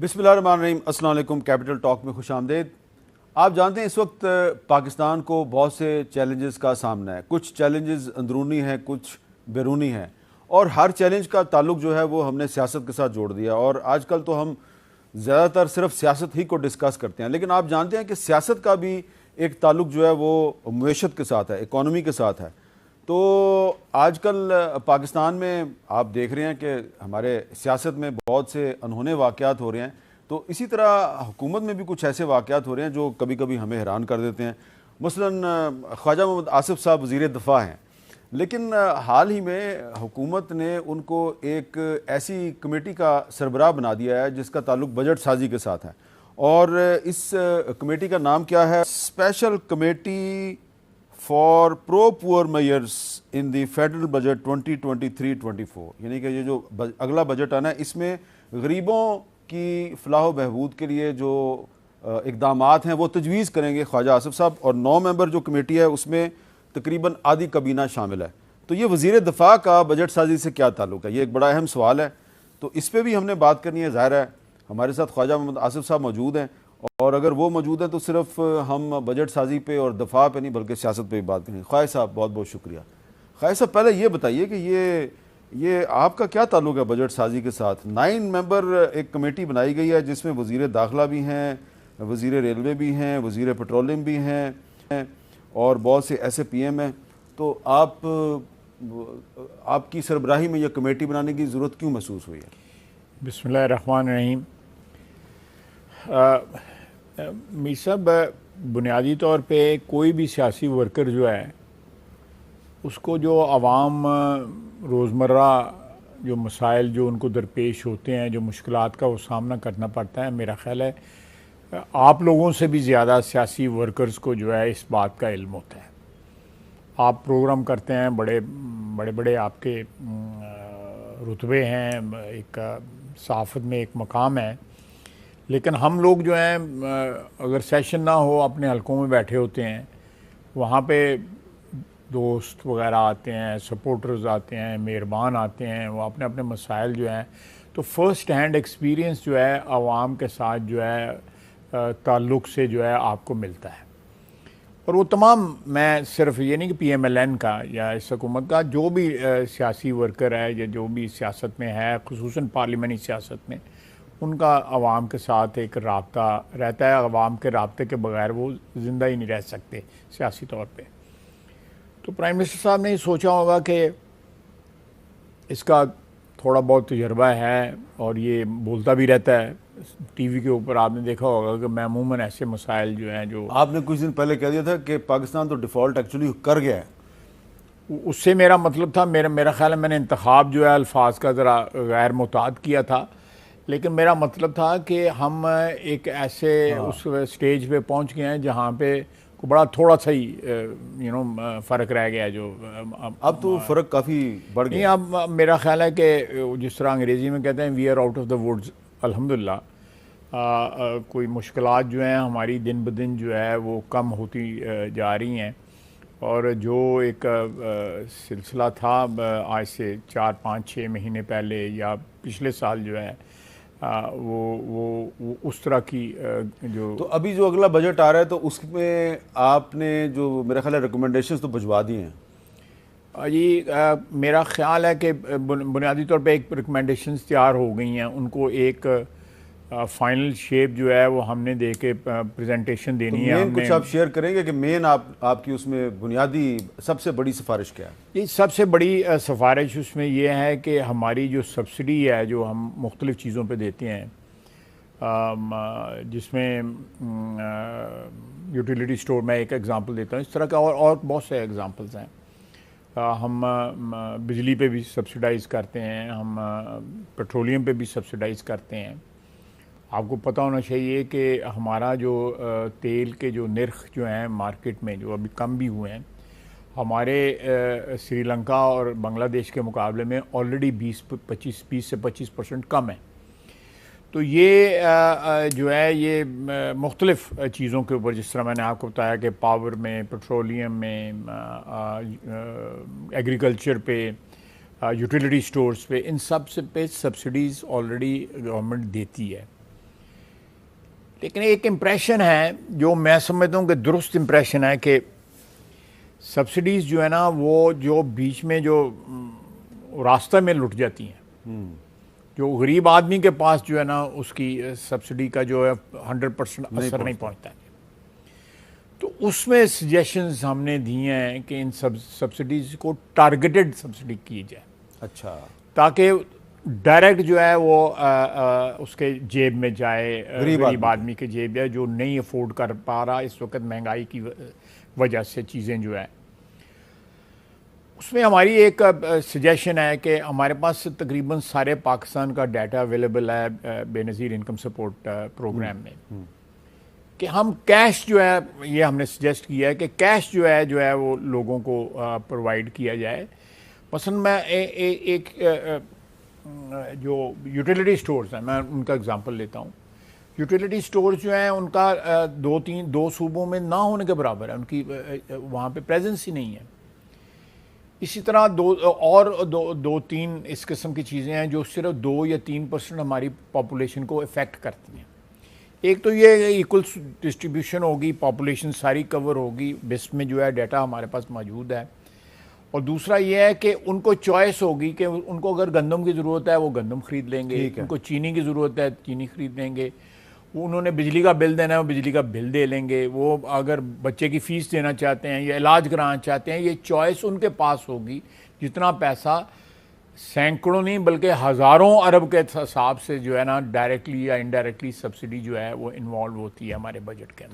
بسم اللہ الرحمن الرحیم۔ السلام علیکم۔ کیپٹل ٹاک میں خوش آمدید۔ آپ جانتے ہیں اس وقت پاکستان کو بہت سے چیلنجز کا سامنا ہے۔ کچھ چیلنجز اندرونی ہیں، کچھ بیرونی ہیں، اور ہر چیلنج کا تعلق جو ہے وہ ہم نے سیاست کے ساتھ جوڑ دیا، اور آج کل تو ہم زیادہ تر صرف سیاست ہی کو ڈسکس کرتے ہیں، لیکن آپ جانتے ہیں کہ سیاست کا بھی ایک تعلق جو ہے وہ معیشت کے ساتھ ہے، اکانومی کے ساتھ ہے۔ تو آج کل پاکستان میں آپ دیکھ رہے ہیں کہ ہمارے سیاست میں بہت سے انہونے واقعات ہو رہے ہیں، تو اسی طرح حکومت میں بھی کچھ ایسے واقعات ہو رہے ہیں جو کبھی کبھی ہمیں حیران کر دیتے ہیں۔ مثلاً خواجہ محمد آصف صاحب وزیر دفاع ہیں، لیکن حال ہی میں حکومت نے ان کو ایک ایسی کمیٹی کا سربراہ بنا دیا ہے جس کا تعلق بجٹ سازی کے ساتھ ہے، اور اس کمیٹی کا نام کیا ہے؟ اسپیشل کمیٹی فار پرو پور میئرس ان دی فیڈرل بجٹ 2023-24، یعنی کہ یہ جو اگلا بجٹ آنا ہے اس میں غریبوں کی فلاح و بہبود کے لیے جو اقدامات ہیں وہ تجویز کریں گے خواجہ آصف صاحب، اور 9 ممبر جو کمیٹی ہے اس میں تقریباً آدھی کابینہ شامل ہے۔ تو یہ وزیر دفاع کا بجٹ سازی سے کیا تعلق ہے؟ یہ ایک بڑا اہم سوال ہے، تو اس پہ بھی ہم نے بات کرنی ہے۔ ظاہر ہے ہمارے ساتھ خواجہ محمد آصف صاحب موجود ہیں، اور اگر وہ موجود ہیں تو صرف ہم بجٹ سازی پہ اور دفاع پہ نہیں بلکہ سیاست پہ بھی بات کریں گے۔ خواجہ صاحب بہت بہت شکریہ۔ خواجہ صاحب پہلے یہ بتائیے کہ یہ آپ کا کیا تعلق ہے بجٹ سازی کے ساتھ؟ 9 ممبر ایک کمیٹی بنائی گئی ہے جس میں وزیر داخلہ بھی ہیں، وزیر ریلوے بھی ہیں، وزیر پیٹرولیم بھی ہیں، اور بہت سے ایسے پی ایم ہیں، تو آپ کی سربراہی میں یہ کمیٹی بنانے کی ضرورت کیوں محسوس ہوئی ہے؟ بسم اللہ الرحمن الرحیم۔ میر صاحب، بنیادی طور پہ کوئی بھی سیاسی ورکر جو ہے اس کو جو عوام روزمرہ جو مسائل جو ان کو درپیش ہوتے ہیں، جو مشکلات کا وہ سامنا کرنا پڑتا ہے، میرا خیال ہے آپ لوگوں سے بھی زیادہ سیاسی ورکرز کو جو ہے اس بات کا علم ہوتا ہے۔ آپ پروگرام کرتے ہیں، بڑے بڑے آپ کے رتبے ہیں، ایک صحافت میں ایک مقام ہے، لیکن ہم لوگ جو ہیں اگر سیشن نہ ہو اپنے حلقوں میں بیٹھے ہوتے ہیں، وہاں پہ دوست وغیرہ آتے ہیں، سپورٹرز آتے ہیں، مہربان آتے ہیں، وہ اپنے اپنے مسائل جو ہیں، تو فرسٹ ہینڈ ایکسپیرینس جو ہے عوام کے ساتھ جو ہے تعلق سے جو ہے آپ کو ملتا ہے۔ اور وہ تمام، میں صرف یہ نہیں کہ پی ایم ایل این کا یا اس حکومت کا، جو بھی سیاسی ورکر ہے یا جو بھی سیاست میں ہے، خصوصاً پارلیمانی سیاست میں، ان کا عوام کے ساتھ ایک رابطہ رہتا ہے۔ عوام کے رابطے کے بغیر وہ زندہ ہی نہیں رہ سکتے سیاسی طور پہ۔ تو پرائم منسٹر صاحب نے یہ سوچا ہوگا کہ اس کا تھوڑا بہت تجربہ ہے، اور یہ بولتا بھی رہتا ہے ٹی وی کے اوپر، آپ نے دیکھا ہوگا کہ میں عموماً ایسے مسائل جو ہیں جو آپ نے کچھ دن پہلے کہہ دیا تھا کہ پاکستان تو ڈیفالٹ ایکچولی کر گیا ہے، اس سے میرا مطلب تھا، میرا خیال ہے میں نے انتخاب جو ہے الفاظ کا ذرا غیر محتاط کیا تھا، لیکن میرا مطلب تھا کہ ہم ایک ایسے اس سٹیج پہ پہنچ گئے ہیں جہاں پہ بڑا تھوڑا سا ہی فرق رہ گیا ہے، جو اب تو فرق کافی بڑھ نہیں، گیا۔ اب میرا خیال ہے کہ جس طرح انگریزی میں کہتے ہیں we are out of the woods, الحمدللہ۔ کوئی مشکلات جو ہیں ہماری دن بدن جو ہے وہ کم ہوتی جا رہی ہیں، اور جو ایک سلسلہ تھا آج سے 4-5-6 مہینے پہلے یا پچھلے سال جو ہے وہ اس طرح کی جو تو ابھی جو اگلا بجٹ آ رہا ہے تو اس میں آپ نے جو میرا خیال ہے ریکمنڈیشنز تو بھجوا دی ہیں۔ یہ میرا خیال ہے کہ بنیادی طور پہ ایک ریکمنڈیشنز تیار ہو گئی ہیں، ان کو ایک فائنل شیپ جو ہے وہ ہم نے دے کے پریزنٹیشن دینی ہے۔ مین کچھ آپ شیئر کریں گے کہ مین آپ کی اس میں بنیادی سب سے بڑی سفارش کیا ہے؟ یہ سب سے بڑی سفارش اس میں یہ ہے کہ ہماری جو سبسڈی ہے جو ہم مختلف چیزوں پہ دیتے ہیں، جس میں یوٹیلیٹی سٹور میں ایک ایگزامپل دیتا ہوں، اس طرح کا اور بہت سے ایگزامپلز ہیں۔ ہم بجلی پہ بھی سبسڈائز کرتے ہیں، ہم پیٹرولیم پہ بھی سبسڈائز کرتے ہیں۔ آپ کو پتہ ہونا چاہیے کہ ہمارا جو تیل کے جو نرخ جو ہیں مارکیٹ میں جو ابھی کم بھی ہوئے ہیں، ہمارے سری لنکا اور بنگلہ دیش کے مقابلے میں آلریڈی 20 سے 25% کم ہے۔ تو یہ جو ہے یہ مختلف چیزوں کے اوپر، جس طرح میں نے آپ کو بتایا کہ پاور میں، پیٹرولیم میں، ایگریکلچر پہ، یوٹیلیٹی سٹورز پہ، ان سب سے پہ سبسڈیز آلریڈی گورنمنٹ دیتی ہے۔ لیکن ایک امپریشن ہے جو میں سمجھتا ہوں کہ درست امپریشن ہے کہ سبسڈیز جو ہے نا وہ جو بیچ میں جو راستہ میں لٹ جاتی ہیں، جو غریب آدمی کے پاس جو ہے نا اس کی سبسڈی کا جو ہے 100% اثر نہیں پہنچتا ہے. تو اس میں سجیشنز ہم نے دی ہیں کہ ان سبسڈیز کو ٹارگیٹڈ سبسڈی کی جائے. اچھا. تاکہ ڈائریکٹ جو ہے وہ اس کے جیب میں جائے، غریب آدمی کے جیب ہے جو نہیں افورڈ کر پا رہا اس وقت مہنگائی کی وجہ سے چیزیں جو ہے. اس میں ہماری ایک سجیشن ہے کہ ہمارے پاس تقریباً سارے پاکستان کا ڈیٹا اویلیبل ہے بے نظیر انکم سپورٹ پروگرام میں، کہ ہم کیش جو ہے، یہ ہم نے سجیسٹ کیا ہے کہ کیش جو ہے وہ لوگوں کو پرووائڈ کیا جائے. مثلا میں ایک جو یوٹیلیٹی سٹورز ہیں، میں ان کا اگزامپل لیتا ہوں. یوٹیلیٹی سٹورز جو ہیں ان کا دو صوبوں میں نہ ہونے کے برابر ہے، ان کی وہاں پہ پریزنس ہی نہیں ہے. اسی طرح دو تین اس قسم کی چیزیں ہیں جو صرف 2 یا 3% ہماری پاپولیشن کو افیکٹ کرتی ہیں. ایک تو یہ ایکول ڈسٹریبیوشن ہوگی، پاپولیشن ساری کور ہوگی، بس میں جو ہے ڈیٹا ہمارے پاس موجود ہے. اور دوسرا یہ ہے کہ ان کو چوائس ہوگی کہ ان کو اگر گندم کی ضرورت ہے وہ گندم خرید لیں گے، ان کو چینی کی ضرورت ہے چینی خرید لیں گے، انہوں نے بجلی کا بل دینا ہے وہ بجلی کا بل دے لیں گے، وہ اگر بچے کی فیس دینا چاہتے ہیں یا علاج کرانا چاہتے ہیں، یہ چوائس ان کے پاس ہوگی. جتنا پیسہ سینکڑوں نہیں بلکہ ہزاروں ارب کے حساب سے جو ہے نا ڈائریکٹلی یا انڈائریکٹلی سبسڈی جو ہے وہ انوالو ہوتی ہے ہمارے بجٹ کے اندر.